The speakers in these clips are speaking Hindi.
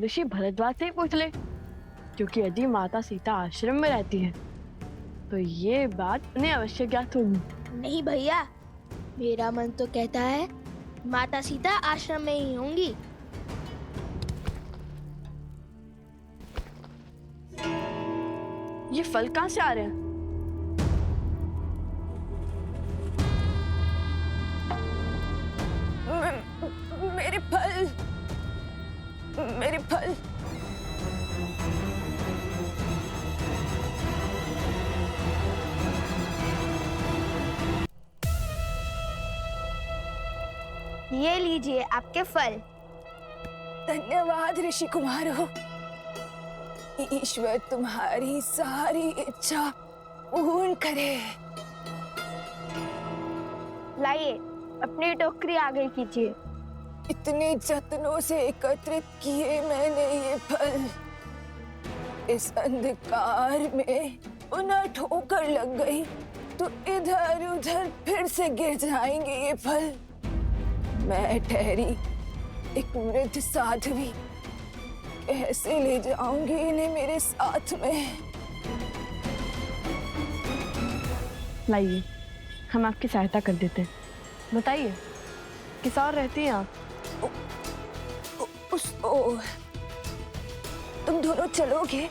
ऋषि भरद्वाज से ही पूछ ले, क्योंकि यदि माता सीता आश्रम में रहती है तो ये बात उन्हें अवश्य ज्ञात होगी। नहीं भैया, मेरा मन तो कहता है माता सीता आश्रम में ही होंगी। ये फल कहाँ से आ रहे हैं? मेरे फल, मेरे फल। ये लीजिए आपके फल। धन्यवाद ऋषि कुमारो। ईश्वर तुम्हारी सारी इच्छा पूर्ण करे। लाइए, अपनी टोकरी आगे कीजिए। इतने जतनों से एकत्रित किए मैंने ये फल, इस अंधकार में उन्हें ठोकर लग गई तो इधर उधर फिर से गिर जाएंगे ये फल। मैं ठहरी एक वृद्ध साध्वी, कैसे ले जाऊंगी इन्हें मेरे साथ में? लाइए, हम आपकी सहायता कर देते हैं। बताइए, किस और रहती हैं आप? तुम दोनों चलोगे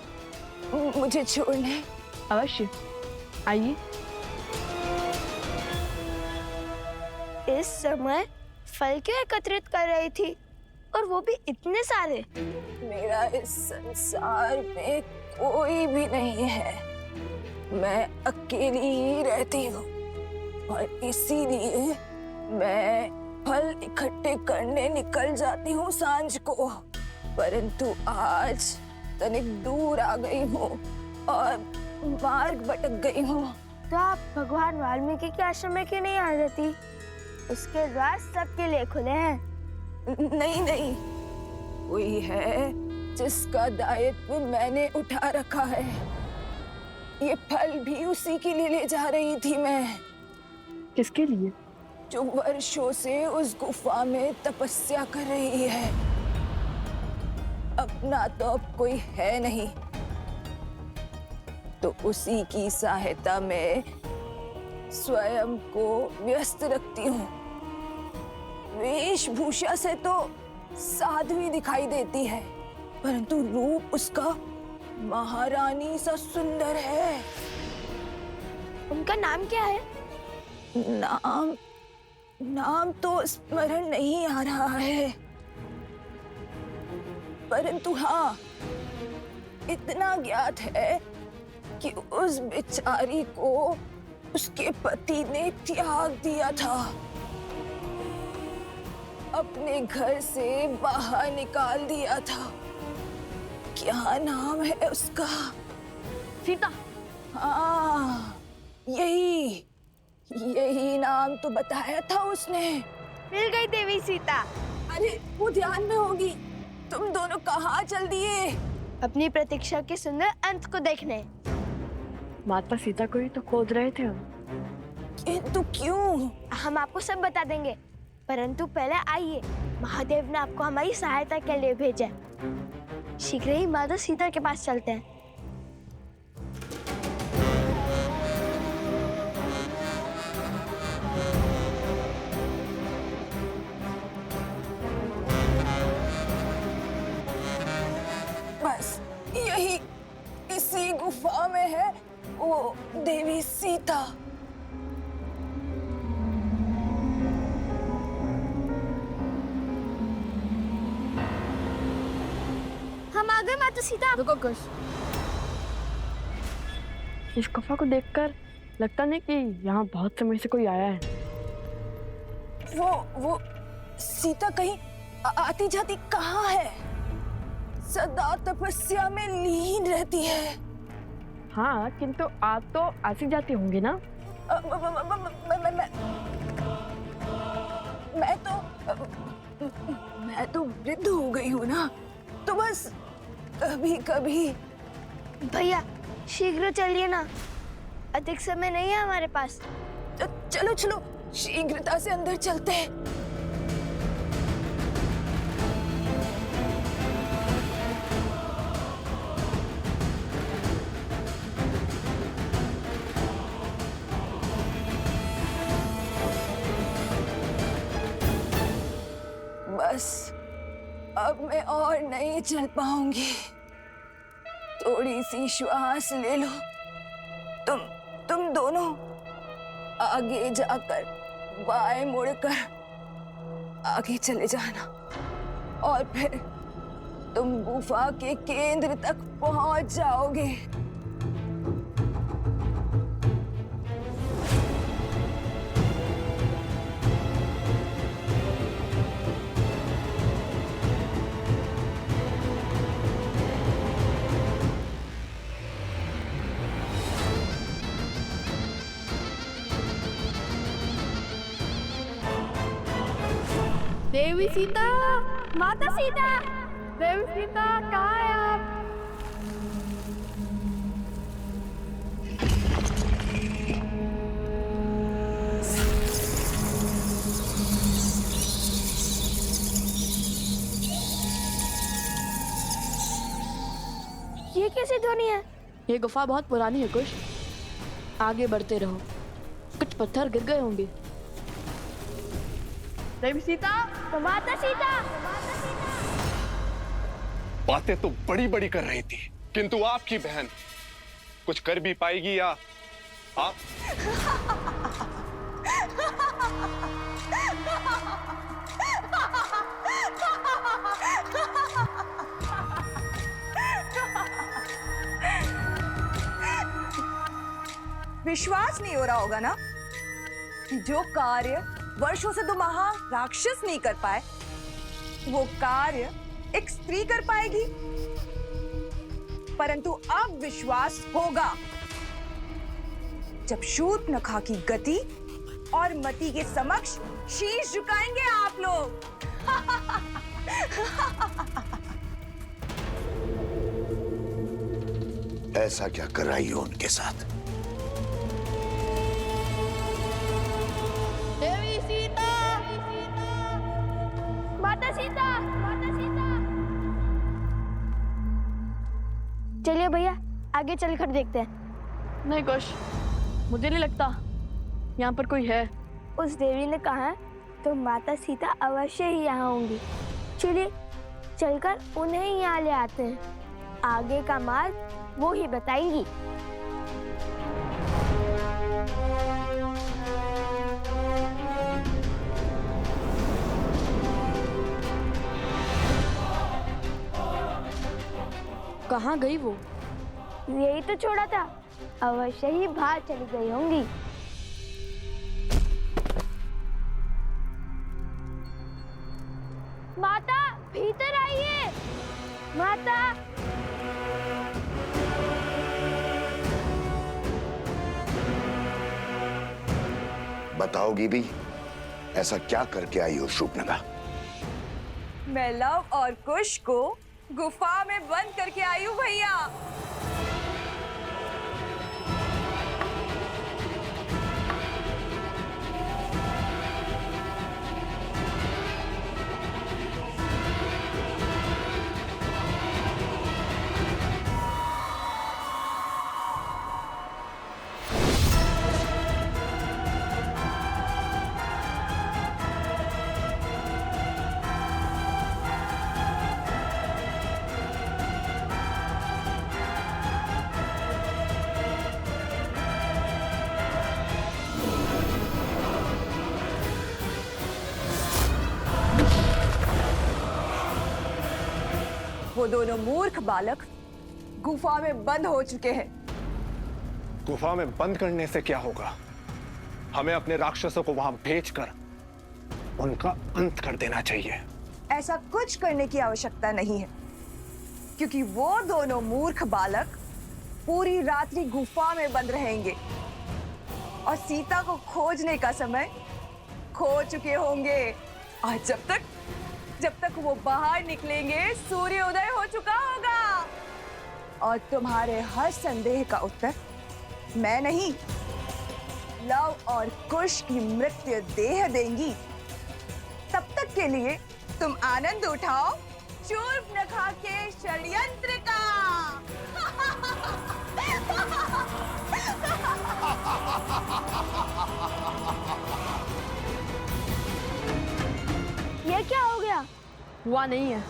मुझे छोड़ने? अवश्य, आइए। इस समय फल क्यों एकत्रित कर रही थी, और वो भी इतने सारे? मेरा इस संसार में कोई भी नहीं है, मैं अकेली ही रहती हूँ और इसीलिए मैं फल इकट्ठे करने निकल जाती हूँ सांझ को। परंतु आज तनिक दूर आ गई हूँ और मार्ग भटक गई हूँ। तो आप भगवान वाल्मीकि के आश्रम में क्यों नहीं आ जाती? उसके द्वार सबके लिए खुले हैं। नहीं नहीं, कोई है जिसका दायित्व मैंने उठा रखा है। ये फल भी उसी के लिए ले जा रही थी मैं। किसके लिए? जो वर्षों से उस गुफा में तपस्या कर रही है। अपना तो अब कोई है नहीं, तो उसी की सहायता में स्वयं को व्यस्त रखती हूँ। वेशभूषा से तो साध्वी दिखाई देती है, परंतु रूप उसका महारानी सा सुंदर है। उनका नाम क्या है? नाम तो स्मरण नहीं आ रहा है, परंतु हाँ, इतना ज्ञात है कि उस बेचारी को उसके पति ने त्याग दिया था, अपने घर से बाहर निकाल दिया था। क्या नाम है उसका? सीता। हाँ, यही नाम तो बताया था उसने। मिल गई देवी सीता। अरे वो ध्यान में होगी। तुम दोनों कहाँ चल दिए? अपनी प्रतीक्षा के सुंदर अंत को देखने। माता सीता को ही तो खोज रहे थे हम। किंतु क्यों? हम आपको सब बता देंगे, परंतु पहले आइए, महादेव ने आपको हमारी सहायता के लिए भेजा है। शीघ्र ही माता सीता के पास चलते हैं। बस यही इसी गुफा में है वो देवी सीता। हम आ गए माता सीता। रुको कुछ। इस गुफा को देखकर लगता नहीं कि यहाँ बहुत समय से कोई आया है। वो सीता कहीं आती जाती कहाँ है? सदा तपस्या में लीन रहती है। हाँ, किंतु आप तो आती जाती होंगी ना? मैं तो वृद्ध हो गई हूँ ना, तो बस कभी कभी। भैया शीघ्र चलिए ना, अधिक समय नहीं है हमारे पास। चलो चलो, शीघ्रता से अंदर चलते हैं। बस अब मैं और नहीं चल पाऊंगी। थोड़ी सी श्वास ले लो। तुम दोनों आगे जाकर बाएं मुड़कर आगे चले जाना और फिर तुम गुफा के केंद्र तक पहुंच जाओगे। देवी सीता, माता सीता, देवी सीता कहाँ है आप? ये कैसी ध्वनि है? ये गुफा बहुत पुरानी है कुश। आगे बढ़ते रहो, कुछ पत्थर गिर गए होंगे। देवी सीता, माता सीता, बातें तो बड़ी बड़ी कर रही थी, किंतु आपकी बहन कुछ कर भी पाएगी या आप? विश्वास नहीं हो रहा होगा ना कि जो कार्य वर्षों से 2 महाराक्षस नहीं कर पाए वो कार्य एक स्त्री कर पाएगी। परंतु अब विश्वास होगा जब शूर्पणखा की गति और मति के समक्ष शीश झुकाएंगे आप लोग। ऐसा क्या कराई हो उनके साथ? देवी सीता, माता सीता, माता सीता। चलिए भैया, आगे चलकर देखते हैं। नहीं कुश, मुझे नहीं लगता यहाँ पर कोई है। उस देवी ने कहा तो माता सीता अवश्य ही यहाँ होंगी। चलिए चलकर उन्हें ही यहाँ ले आते हैं। आगे का मार्ग वो ही बताएंगी। कहाँ गई वो? यही तो छोड़ा था, अवश्य ही बाहर चली गई होंगी। माता, भीतर आइए। माता, बताओगी भी? ऐसा क्या करके आई हो शूर्पणखा? मैं लव और कुश को गुफा में बंद करके आई हूँ भैया। वो दोनों मूर्ख बालक गुफा में बंद हो चुके हैं। गुफा में बंद करने से क्या होगा? हमें अपने राक्षसों को वहां भेजकर उनका अंत कर देना चाहिए। ऐसा कुछ करने की आवश्यकता नहीं है, क्योंकि वो दोनों मूर्ख बालक पूरी रात्रि गुफा में बंद रहेंगे और सीता को खोजने का समय खो चुके होंगे। और जब तक वो बाहर निकलेंगे सूर्योदय हो चुका होगा। और तुम्हारे हर संदेह का उत्तर मैं नहीं, लव और कुश की मृत्यु देह देंगी। तब तक के लिए तुम आनंद उठाओ शूर्पणखा के षड्यंत्र का। ये क्या हो गया? हुआ नहीं है,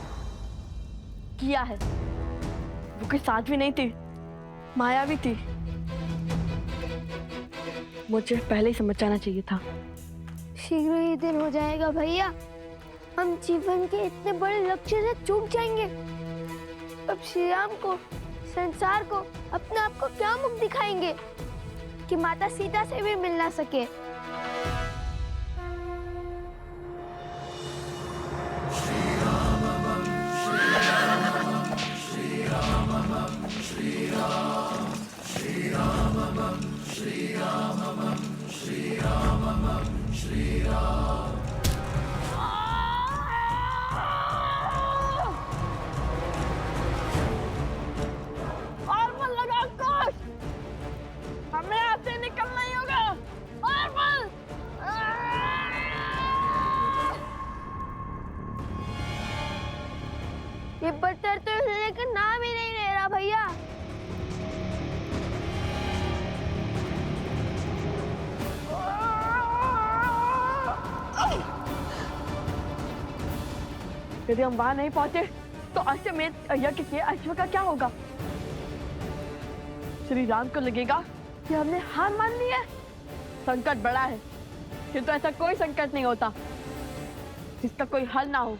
किया है। वो कोई साध्वी नहीं थी, मायावी थी। मुझे पहले ही समझ जाना चाहिए था। शीघ्र ही दिन हो जाएगा भैया, हम जीवन के इतने बड़े लक्ष्य से चूक जाएंगे। अब श्री राम को, संसार को, अपने आप को क्या मुख दिखाएंगे कि माता सीता से भी मिल ना सके। और मन लगा कोश, हमें आपसे निकलना ही होगा। और मन ये पत्थर तो हिलने का नाम ही नहीं ले रहा भैया। यदि हम वहां नहीं पहुंचे तो अश्वमेध यज्ञ के अश्व का क्या होगा? श्री राम को लगेगा कि हमने हार मान ली है। संकट बड़ा है, किंतु ऐसा कोई संकट नहीं होता जिसका कोई हल ना हो।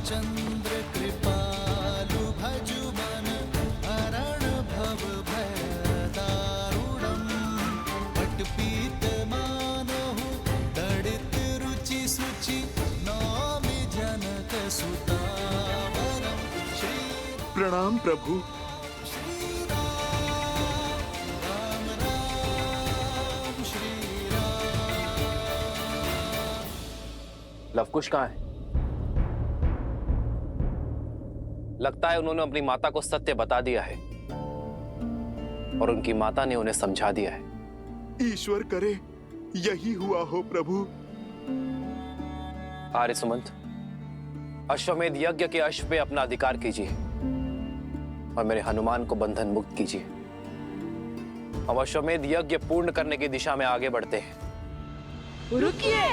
चंद्र कृपालु भजुमन हरण भव भय दारुणम पटपीत मानहु दड़ित रुचि सुचि नौमि जनक सुतावरम श्री प्रणाम प्रभु। राम राम श्री राम। लवकुश कहाँ है? लगता है उन्होंने अपनी माता को सत्य बता दिया है और उनकी माता ने उन्हें समझा दिया है। ईश्वर करे यही हुआ हो प्रभु। आर्य सुमंत, अश्वमेध यज्ञ के अश्व पे अपना अधिकार कीजिए और मेरे हनुमान को बंधन मुक्त कीजिए। हम अश्वमेध यज्ञ पूर्ण करने की दिशा में आगे बढ़ते हैं। रुकिए,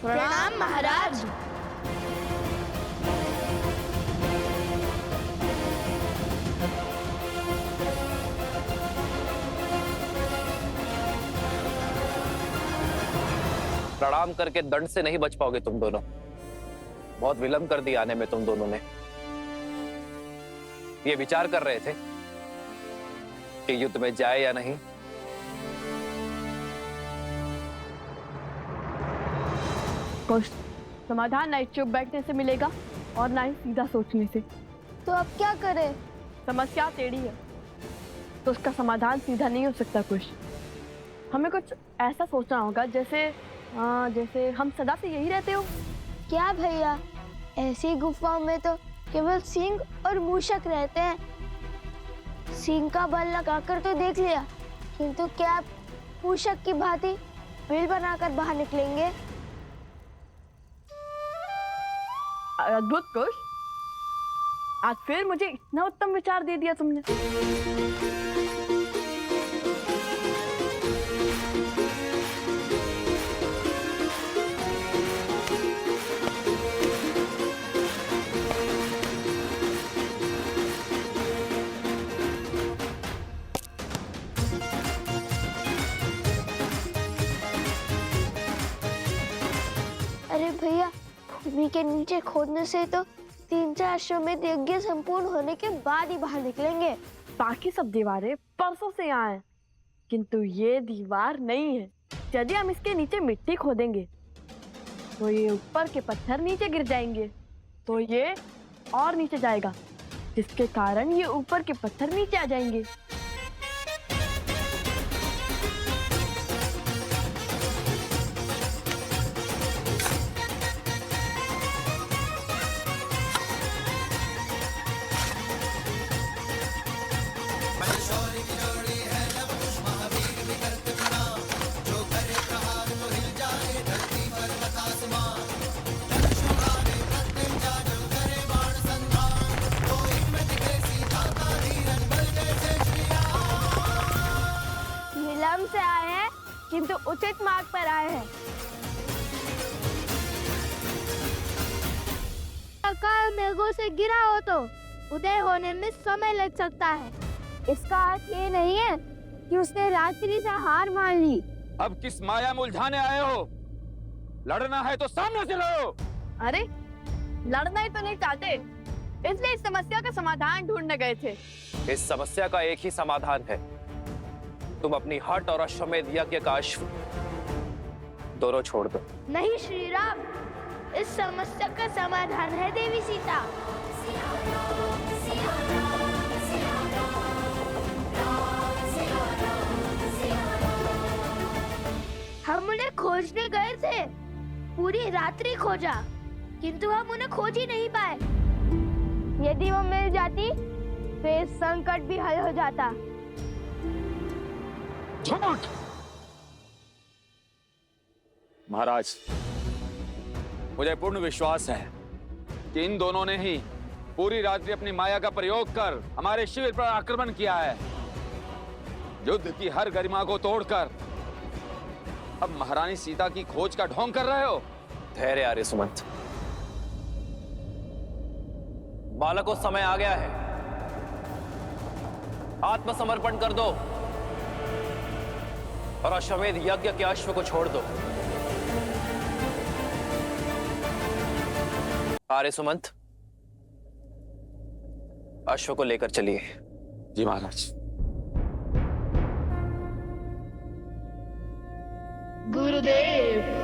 प्रणाम महाराज। प्रणाम करके दंड से नहीं बच पाओगे तुम दोनों। बहुत विलंब कर दिया आने में तुम दोनों ने। ये विचार कर रहे थे कि युद्ध में जाए या नहीं। कुछ समाधान ना चुप बैठने से मिलेगा और ना ही सीधा सोचने से। तो अब क्या करें? समस्या टेढ़ी है तो उसका समाधान सीधा नहीं हो सकता। कुछ हमें कुछ ऐसा सोचना होगा जैसे हम सदा से यही रहते हो। क्या भैया, ऐसी गुफाओं में तो केवल सिंह और मूषक रहते हैं। सिंह का बल लगाकर तो देख लिया, किंतु क्या आप मूषक की भांति बिल बनाकर बाहर निकलेंगे? अद्भुत कुश, आज फिर मुझे इतना उत्तम विचार दे दिया तुमने। अरे भैया, भूमि के नीचे खोदने से तो 3-4 अश्वमेध यज्ञ संपूर्ण होने के बाद ही बाहर निकलेंगे। बाकी सब दीवारें परसों से यहाँ हैं, किंतु ये दीवार नहीं है। यदि हम इसके नीचे मिट्टी खोदेंगे तो ये ऊपर के पत्थर नीचे गिर जाएंगे, तो ये और नीचे जाएगा, जिसके कारण ये ऊपर के पत्थर नीचे आ जाएंगे। विलंब से आए हैं किंतु उचित मार्ग पर आए हैं। काल मेघों से गिरा हो तो उदय होने में समय लग सकता है। इसका अर्थ ये नहीं है कि उसने रात्रि से हार मान ली। अब किस माया में उलझाने आए हो? लड़ना है तो सामने से लड़ो। अरे लड़ना ही तो नहीं चाहते, इसलिए इस समस्या का समाधान ढूंढने गए थे। इस समस्या का एक ही समाधान है, तुम अपनी हट और अश्वमेध यज्ञ का अश्व दोनों छोड़ दो। नहीं श्री राम, इस समस्या का समाधान है देवी सीता। हम उन्हें खोजने गए थे, पूरी रात्रि खोजा, किंतु हम उन्हें खोज ही नहीं पाए। यदि वो मिल जाती तो ये संकट भी हल हो जाता। झूठ! महाराज, मुझे पूर्ण विश्वास है कि इन दोनों ने ही पूरी रात्रि अपनी माया का प्रयोग कर हमारे शिविर पर आक्रमण किया है। युद्ध की हर गरिमा को तोड़कर अब महारानी सीता की खोज का ढोंग कर रहे हो। धैर्य आर्य सुमंत, बालकों, समय आ गया है, आत्मसमर्पण कर दो और अश्वमेध यज्ञ के अश्व को छोड़ दो। आर्य सुमंत, अश्व को लेकर चलिए। जी महाराज। गुरुदेव।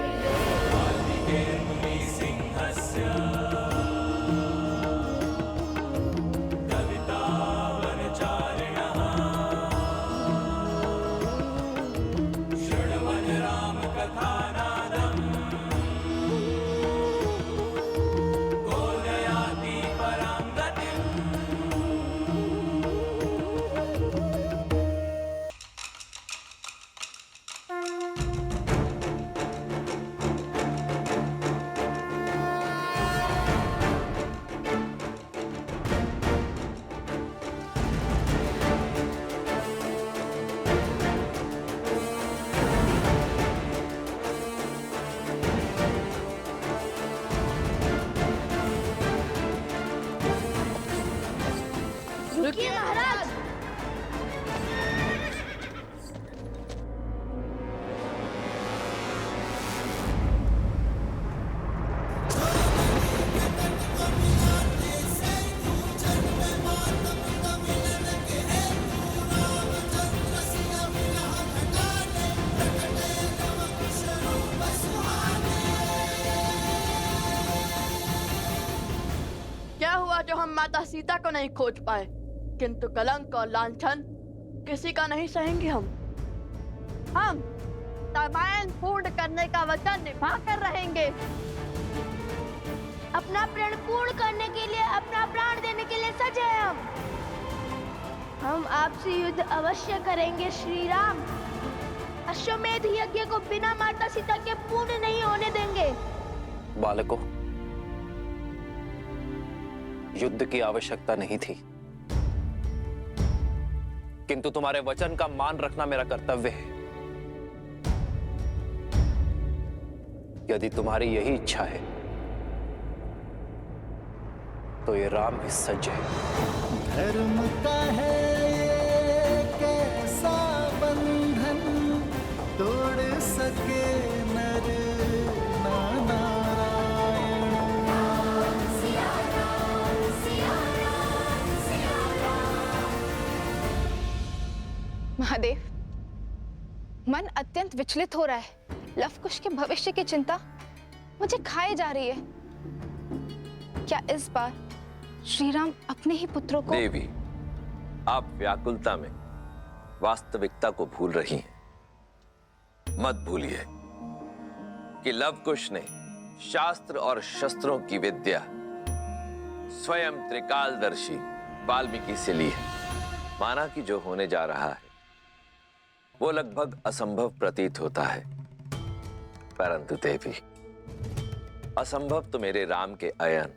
रुकिए महाराज। क्या हुआ जो हम माता सीता को नहीं खोज पाए, किंतु कलंक और लांछन किसी का नहीं सहेंगे। हम रामायण पूर्ण करने का वचन निभा कर रहेंगे। अपना प्रण पूर्ण करने के लिए, अपना प्राण देने के लिए सजे हैं हम आपसे युद्ध अवश्य करेंगे श्री राम। अश्वमेध यज्ञ को बिना माता सीता के पूर्ण नहीं होने देंगे। बालकों, युद्ध की आवश्यकता नहीं थी, किंतु तुम्हारे वचन का मान रखना मेरा कर्तव्य है। यदि तुम्हारी यही इच्छा है तो ये राम भी सज्ज है। धर्म का है ये कैसा बंधन, तोड़ सके नर ना नारायण। महादेव, मन अत्यंत विचलित हो रहा है। लव कुश के भविष्य की चिंता मुझे खाए जा रही है। क्या इस बार श्री राम अपने ही पुत्रों को? देवी, आप व्याकुलता में वास्तविकता को भूल रही हैं। मत भूलिए कि लव कुश ने शास्त्र और शस्त्रों की विद्या स्वयं त्रिकालदर्शी वाल्मीकि से ली है। माना कि जो होने जा रहा है वो लगभग असंभव प्रतीत होता है, परंतु देवी, असंभव तो मेरे राम के अयन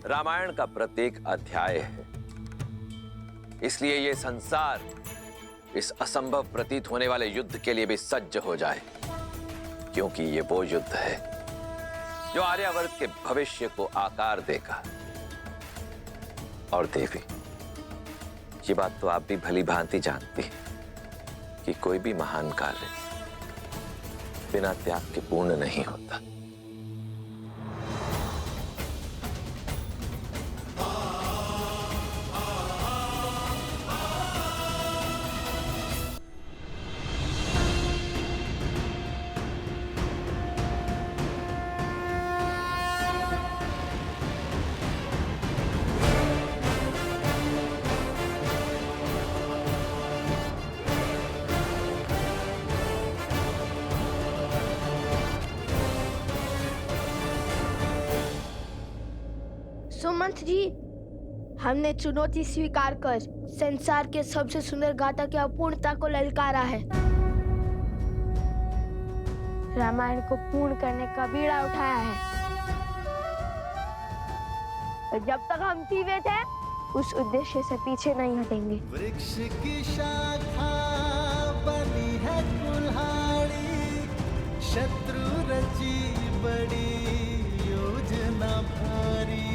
रामायण का प्रत्येक अध्याय है। इसलिए ये संसार इस असंभव प्रतीत होने वाले युद्ध के लिए भी सज्ज हो जाए, क्योंकि ये वो युद्ध है जो आर्यावर्त के भविष्य को आकार देगा। और देवी, ये बात तो आप भी भली भांति जानती हैं कि कोई भी महान कार्य बिना त्याग के पूर्ण नहीं होता। सुमंत जी, हमने चुनौती स्वीकार कर संसार के सबसे सुंदर गाथा की अपूर्णता को ललकारा है। रामायण को पूर्ण करने का बीड़ा उठाया है। और जब तक हम जीवित हैं, उस उद्देश्य से पीछे नहीं हटेंगे। वृक्ष की शाखा बनी है कुल्हाड़ी, शत्रु रची बड़ी योजना भारी।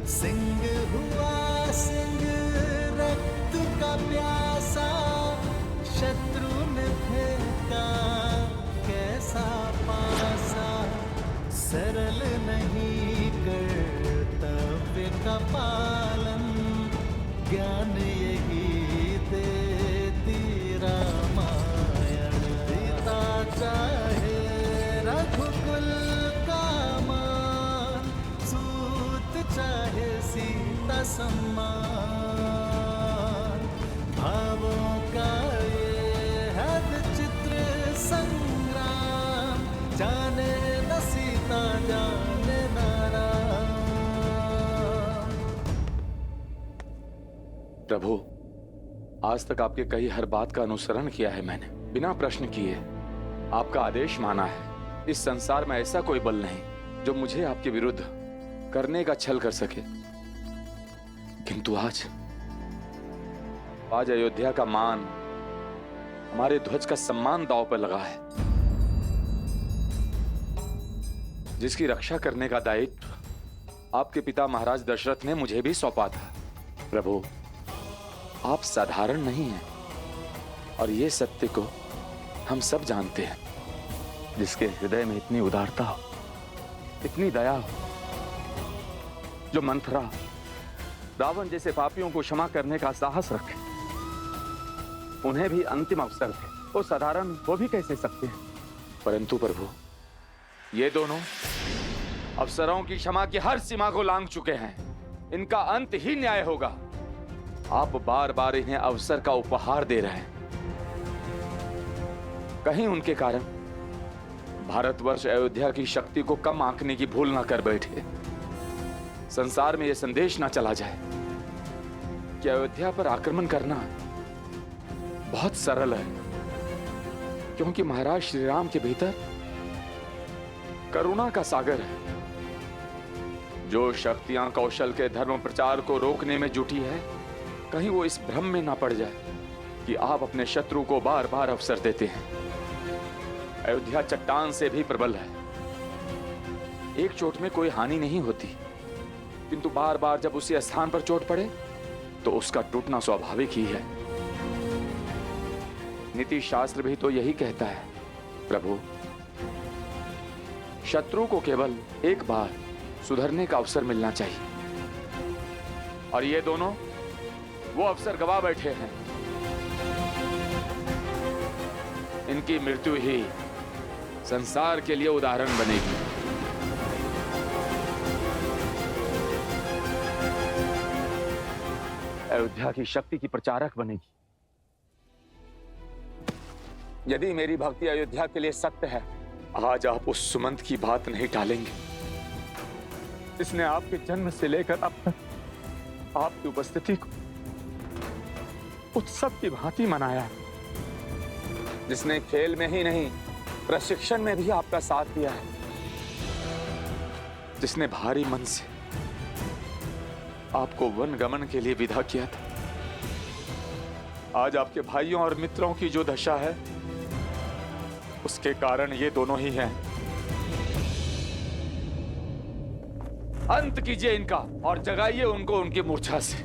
सिंह हुआ सिंह रक्त का प्यासा, शत्रु ने फेंका कैसा पासा। सरल नहीं कर्तव्य का पालन, ज्ञान यही देती रामायण। पिता चाहे रघुकुल का मान, सूत चाहे सीता सम्मान। भावों का ये है विचित्र संग्राम, जाने न सीता जाने न राम। प्रभु, आज तक आपके कही हर बात का अनुसरण किया है मैंने, बिना प्रश्न किए आपका आदेश माना है। इस संसार में ऐसा कोई बल नहीं जो मुझे आपके विरुद्ध करने का छल कर सके। किंतु आज अयोध्या का मान, हमारे ध्वज का सम्मान दांव पर लगा है, जिसकी रक्षा करने का दायित्व आपके पिता महाराज दशरथ ने मुझे भी सौंपा था। प्रभु, आप साधारण नहीं हैं, और ये सत्य को हम सब जानते हैं। जिसके हृदय में इतनी उदारता हो, इतनी दया हो, जो मंथरा रावण जैसे पापियों को क्षमा करने का साहस रखे, उन्हें भी अंतिम अवसर थे, वो साधारण हो भी कैसे सकते हैं। परंतु प्रभु, ये दोनों अफसरों की क्षमा की हर सीमा को लांघ चुके हैं। इनका अंत ही न्याय होगा। आप बार बार इन्हें अवसर का उपहार दे रहे हैं। कहीं उनके कारण भारतवर्ष अयोध्या की शक्ति को कम आंकने की भूल ना कर बैठे। संसार में यह संदेश ना चला जाए कि अयोध्या पर आक्रमण करना बहुत सरल है, क्योंकि महाराज श्री राम के भीतर करुणा का सागर है। जो शक्तियां कौशल के धर्म प्रचार को रोकने में जुटी है, कहीं वो इस भ्रम में ना पड़ जाए कि आप अपने शत्रु को बार बार अवसर देते हैं। अयोध्या चट्टान से भी प्रबल है। एक चोट में कोई हानि नहीं होती, किंतु बार बार जब उसी स्थान पर चोट पड़े तो उसका टूटना स्वाभाविक ही है। नीति शास्त्र भी तो यही कहता है। प्रभु, शत्रु को केवल एक बार सुधरने का अवसर मिलना चाहिए, और ये दोनों वो अवसर गवा बैठे हैं। इनकी मृत्यु ही संसार के लिए उदाहरण बनेगी। अयोध्या की शक्ति की प्रचारक बनेगी। यदि मेरी भक्ति अयोध्या के लिए सत्य है, आज आप उस सुमंत की बात नहीं टालेंगे। इसने आपके जन्म से लेकर अब तक आपकी उपस्थिति को उत्सव की भांति मनाया है, जिसने खेल में ही नहीं प्रशिक्षण में भी आपका साथ दिया है, जिसने भारी मन से आपको वन गमन के लिए विदा किया था। आज आपके भाइयों और मित्रों की जो दशा है, उसके कारण ये दोनों ही हैं। अंत कीजिए इनका और जगाइए उनको उनकी मूर्छा से।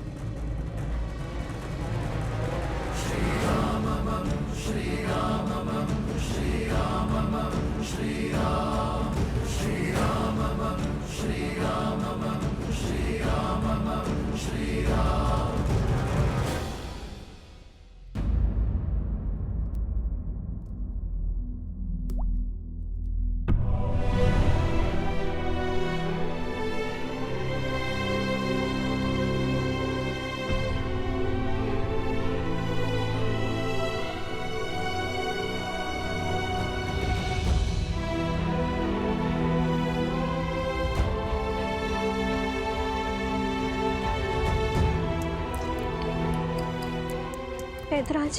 वेदराज,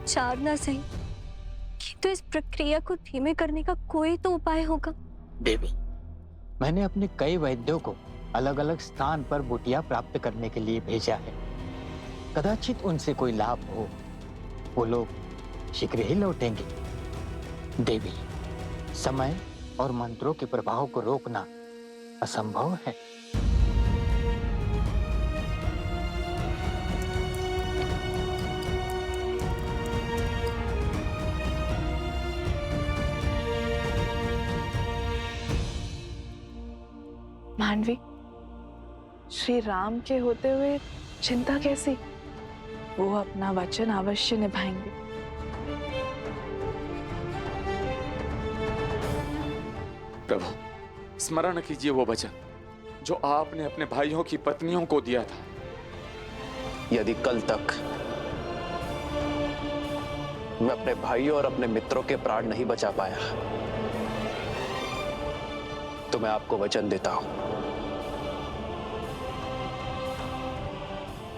चार ना सही तो इस प्रक्रिया को धीमे करने का कोई तो उपाय होगा। देवी, मैंने अपने कई वैद्यों को अलग अलग स्थान पर बुटिया प्राप्त करने के लिए भेजा है। कदाचित उनसे कोई लाभ हो। वो लोग शीघ्र ही लौटेंगे। देवी, समय और मंत्रों के प्रभाव को रोकना असंभव है। मानवी, श्री राम के होते हुए चिंता कैसी? वो अपना वचन अवश्य निभाएंगे। प्रभु, स्मरण कीजिए वो वचन जो आपने अपने भाइयों की पत्नियों को दिया था। यदि कल तक मैं अपने भाइयों और अपने मित्रों के प्राण नहीं बचा पाया, तो मैं आपको वचन देता हूं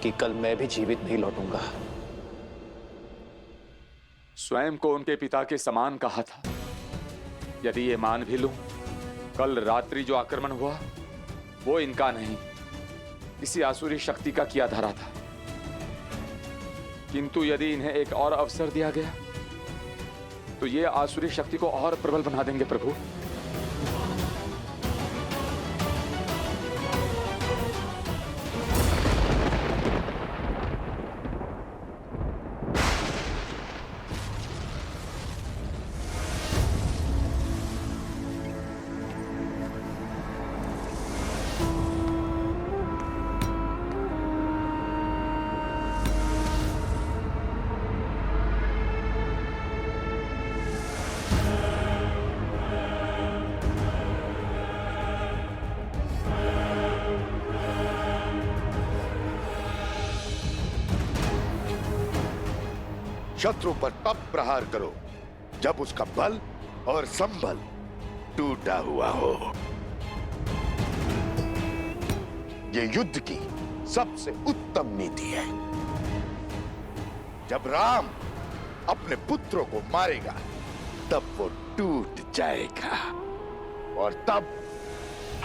कि कल मैं भी जीवित नहीं लौटूंगा। स्वयं को उनके पिता के समान कहा था। यदि ये मान भी लूं, कल रात्रि जो आक्रमण हुआ वो इनका नहीं, किसी आसुरी शक्ति का किया धरा था। किंतु यदि इन्हें एक और अवसर दिया गया तो ये आसुरी शक्ति को और प्रबल बना देंगे। प्रभु, शत्रु पर तब प्रहार करो जब उसका बल और संबल टूटा हुआ हो। ये युद्ध की सबसे उत्तम नीति है। जब राम अपने पुत्रों को मारेगा तब वो टूट जाएगा और तब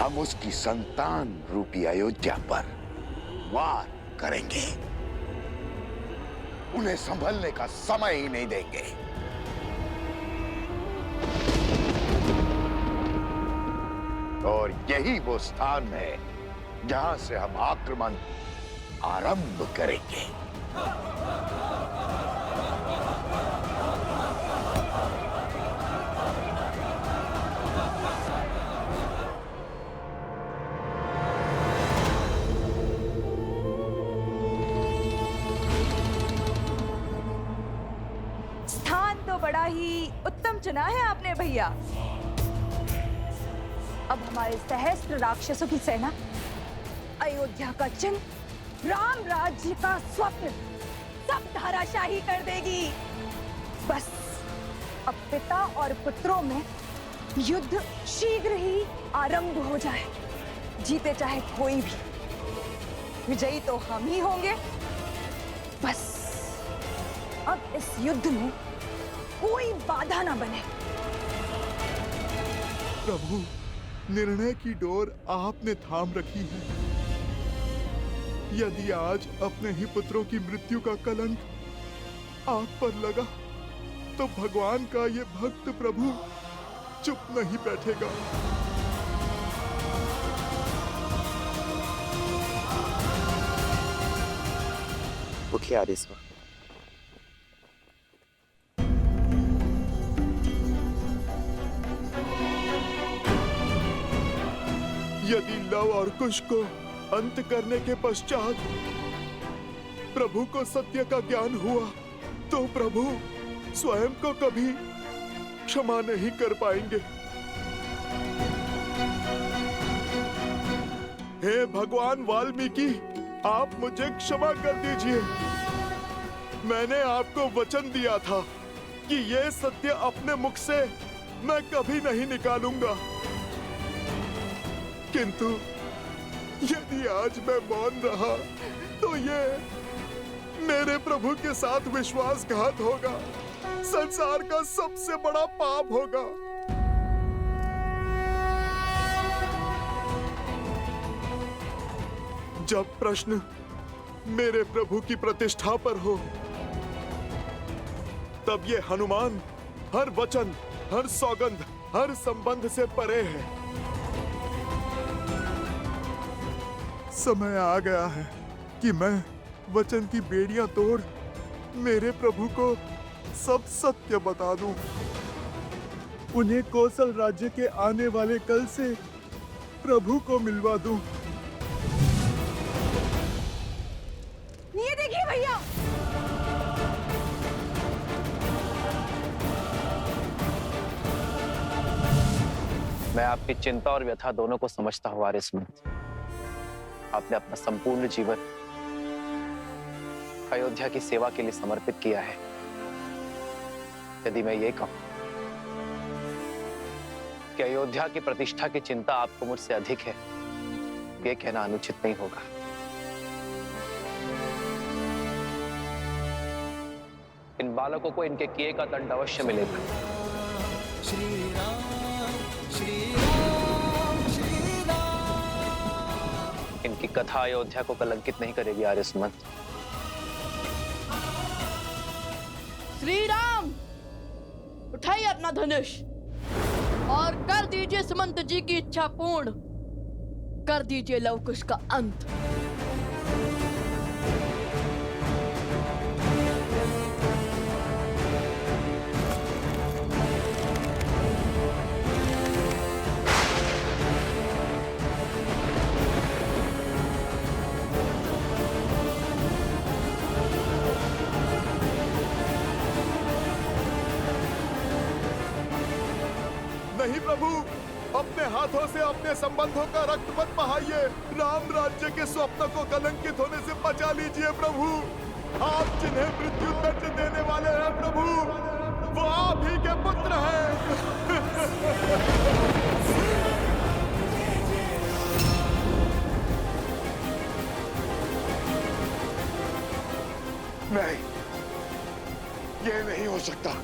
हम उसकी संतान रूपी अयोध्या पर वार करेंगे। उन्हें संभलने का समय ही नहीं देंगे। और यही वो स्थान है जहां से हम आक्रमण आरंभ करेंगे। बड़ा ही उत्तम चुना है आपने भैया। अब हमारे सहस्त्र राक्षसों की सेना अयोध्या का चिन्ह, राम राज्य का स्वप्न सब धराशाही कर देगी। बस अब पिता और पुत्रों में युद्ध शीघ्र ही आरंभ हो जाए। जीते चाहे कोई भी, विजयी तो हम ही होंगे। बस अब इस युद्ध में कोई बाधा ना बने। प्रभु, निर्णय की डोर आपने थाम रखी है। यदि आज अपने ही पुत्रों की मृत्यु का कलंक आप पर लगा, तो भगवान का ये भक्त प्रभु चुप नहीं बैठेगा। मुखिया आदेश। यदि लव और कुश को अंत करने के पश्चात प्रभु को सत्य का ज्ञान हुआ, तो प्रभु स्वयं को कभी क्षमा नहीं कर पाएंगे। हे भगवान वाल्मीकि, आप मुझे क्षमा कर दीजिए। मैंने आपको वचन दिया था कि ये सत्य अपने मुख से मैं कभी नहीं निकालूंगा, किंतु यदि आज मैं मौन रहा तो ये मेरे प्रभु के साथ विश्वासघात होगा, संसार का सबसे बड़ा पाप होगा। जब प्रश्न मेरे प्रभु की प्रतिष्ठा पर हो, तब ये हनुमान हर वचन, हर सौगंध, हर संबंध से परे है। समय आ गया है कि मैं वचन की बेड़ियां तोड़ मेरे प्रभु को सब सत्य बता दूं। उन्हें कौशल राज्य के आने वाले कल से प्रभु को मिलवा दूं। ये देखिए भैया, मैं आपकी चिंता और व्यथा दोनों को समझता हूँ आर्यसमंत। आपने अपना संपूर्ण जीवन अयोध्या की सेवा के लिए समर्पित किया है। यदि मैं ये कहूं कि अयोध्या की प्रतिष्ठा की चिंता आपको मुझसे अधिक है, ये कहना अनुचित नहीं होगा। इन बालकों को इनके किए का दंड अवश्य मिलेगा। श्री राम श्री राम श्री राम। इनकी कथा अयोध्या को कलंकित नहीं करेगी आर्यसमंत। श्री राम, उठाइए अपना धनुष और कर दीजिए सुमंत जी की इच्छा पूर्ण। कर दीजिए लवकुश का अंत। नहीं प्रभु, अपने हाथों से अपने संबंधों का रक्त मत बहाइए। राम राज्य के स्वप्न को कलंकित होने से बचा लीजिए प्रभु। आप जिन्हें मृत्यु दंड देने वाले हैं प्रभु, वो आप ही के पुत्र हैं। नहीं, ये नहीं हो सकता।